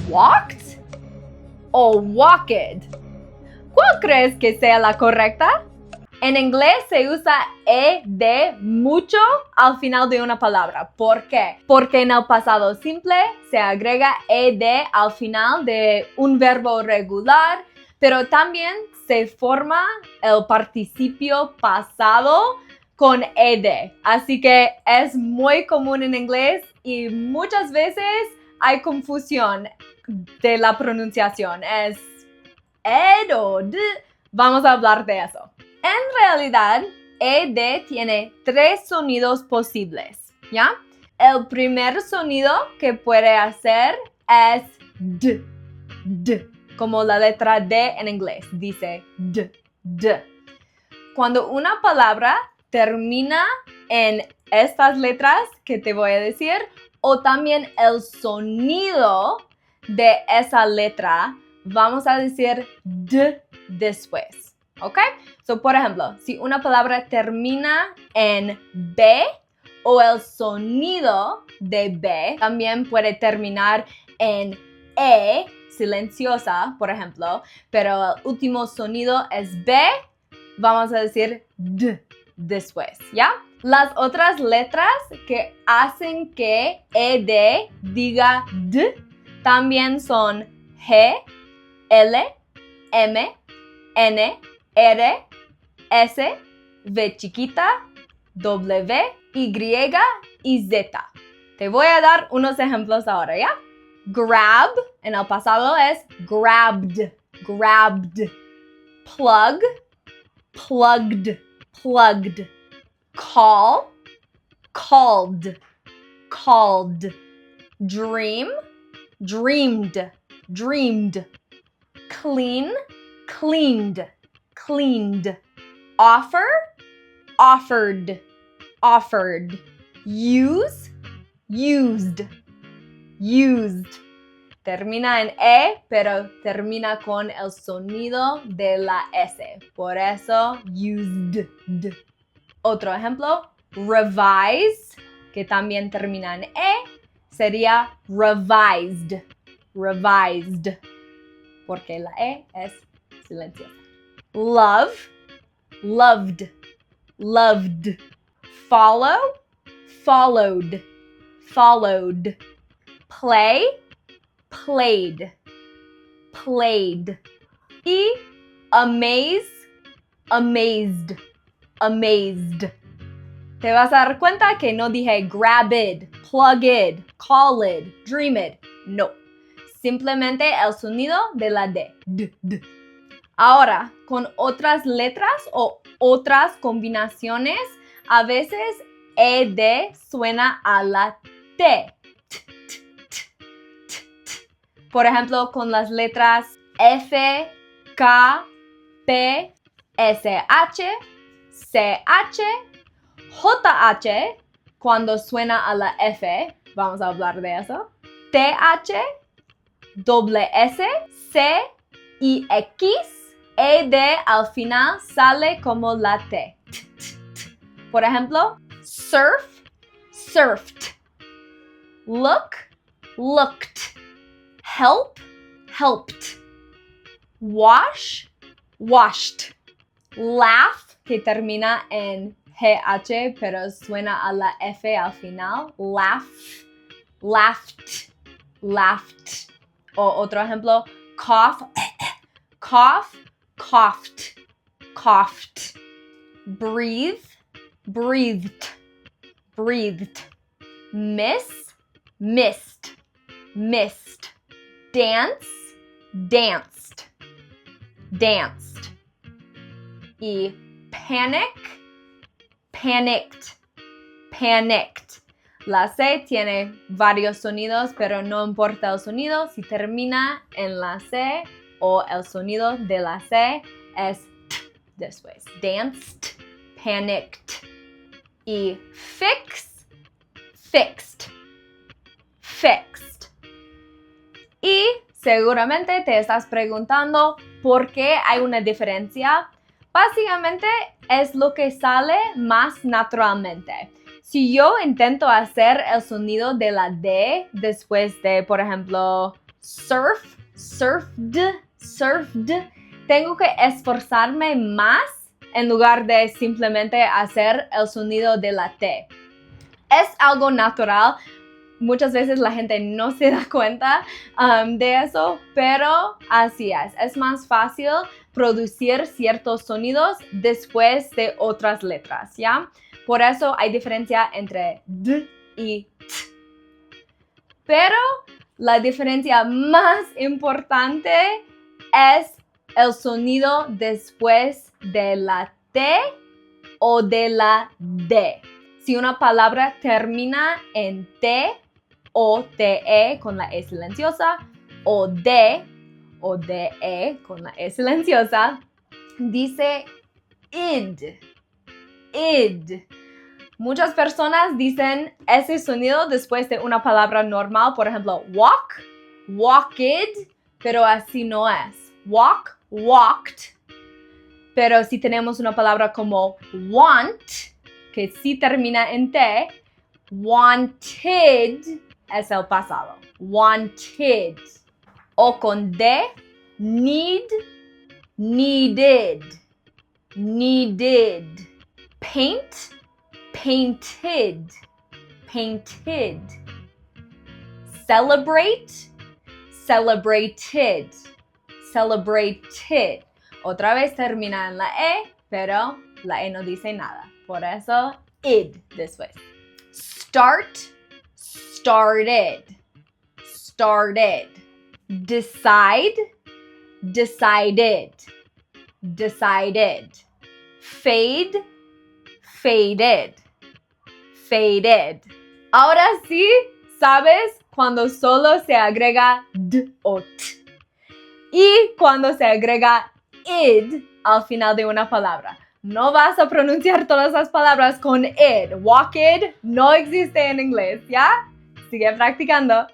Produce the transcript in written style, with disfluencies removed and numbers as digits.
walked o walked? ¿Cuál crees que sea la correcta? En inglés se usa ed mucho al final de una palabra. ¿Por qué? Porque en el pasado simple se agrega ed al final de un verbo regular, pero también se forma el participio pasado con ed. Así que es muy común en inglés y muchas veces hay confusión de la pronunciación. ¿Es ed o d? Vamos a hablar de eso. En realidad, ed tiene 3 sonidos posibles, ¿ya? El primer sonido que puede hacer es d, como la letra D en inglés, dice d. Cuando una palabra termina en estas letras que te voy a decir, o también el sonido de esa letra, vamos a decir d después, ¿ok? So, por ejemplo, si una palabra termina en B o el sonido de B también puede terminar en E, silenciosa, por ejemplo, pero el último sonido es B, vamos a decir D después, ¿ya? Las otras letras que hacen que ED diga D también son G, L, M, N, R, S, V chiquita, W, Y y Z. Te voy a dar unos ejemplos ahora, ¿ya? Grab, en el pasado es grabbed, grabbed. Plug, plugged, plugged. Call, called, called. Dream, dreamed, dreamed. Clean, cleaned, cleaned. Offer, offered, offered. Use, used, used. Termina en E, pero termina con el sonido de la S. Por eso, used. Otro ejemplo, revise, que también termina en E, sería revised, revised, porque la E es silenciosa. Love, loved, loved. Follow, followed, followed. Play, played, played. Y amaze, amazed, amazed. Te vas a dar cuenta que no dije grabbed, plugged, called, dreamed. No. Simplemente el sonido de la D. D. Ahora, con otras letras o otras combinaciones, a veces ED suena a la T. Por ejemplo, con las letras F, K, P, SH, CH, JH, cuando suena a la F, vamos a hablar de eso. TH, doble S, C y X, ED al final sale como la T. Por ejemplo, surf, surfed. Look, looked. Help, helped. Wash, washed. Laugh, que termina en GH, pero suena a la F al final. Laugh, laughed, laughed. O otro ejemplo, cough, cough, coughed, coughed. Breathe, breathed, breathed. Miss, missed, missed. Dance, danced, danced. Y panic, panicked, panicked. La C tiene varios sonidos, pero no importa el sonido. Si termina en la C o el sonido de la C es T después. Danced, panicked. Y fix, fixed, fixed. Y seguramente te estás preguntando por qué hay una diferencia. Básicamente es lo que sale más naturalmente. Si yo intento hacer el sonido de la D después de, por ejemplo, surf, surfed. Tengo que esforzarme más en lugar de simplemente hacer el sonido de la T. Es algo natural. Muchas veces la gente no se da cuenta de eso, pero así es. Es más fácil producir ciertos sonidos después de otras letras, ¿ya? Por eso hay diferencia entre D y T. Pero la diferencia más importante es el sonido después de la T o de la D. Si una palabra termina en T o TE con la E silenciosa o DE con la E silenciosa, dice id. Muchas personas dicen ese sonido después de una palabra normal, por ejemplo, walked, pero así no es. Walked. Pero si tenemos una palabra como want, que sí termina en T, wanted es el pasado. Wanted. O con D, needed. Paint, painted. Celebrated. Otra vez termina en la E, pero la E no dice nada. Por eso, id después. Started. Decide, decided. Faded. Ahora sí, ¿sabes cuando solo se agrega d o t? Y cuando se agrega id al final de una palabra. No vas a pronunciar todas las palabras con id. Walked no existe en inglés, ¿ya? Sigue practicando.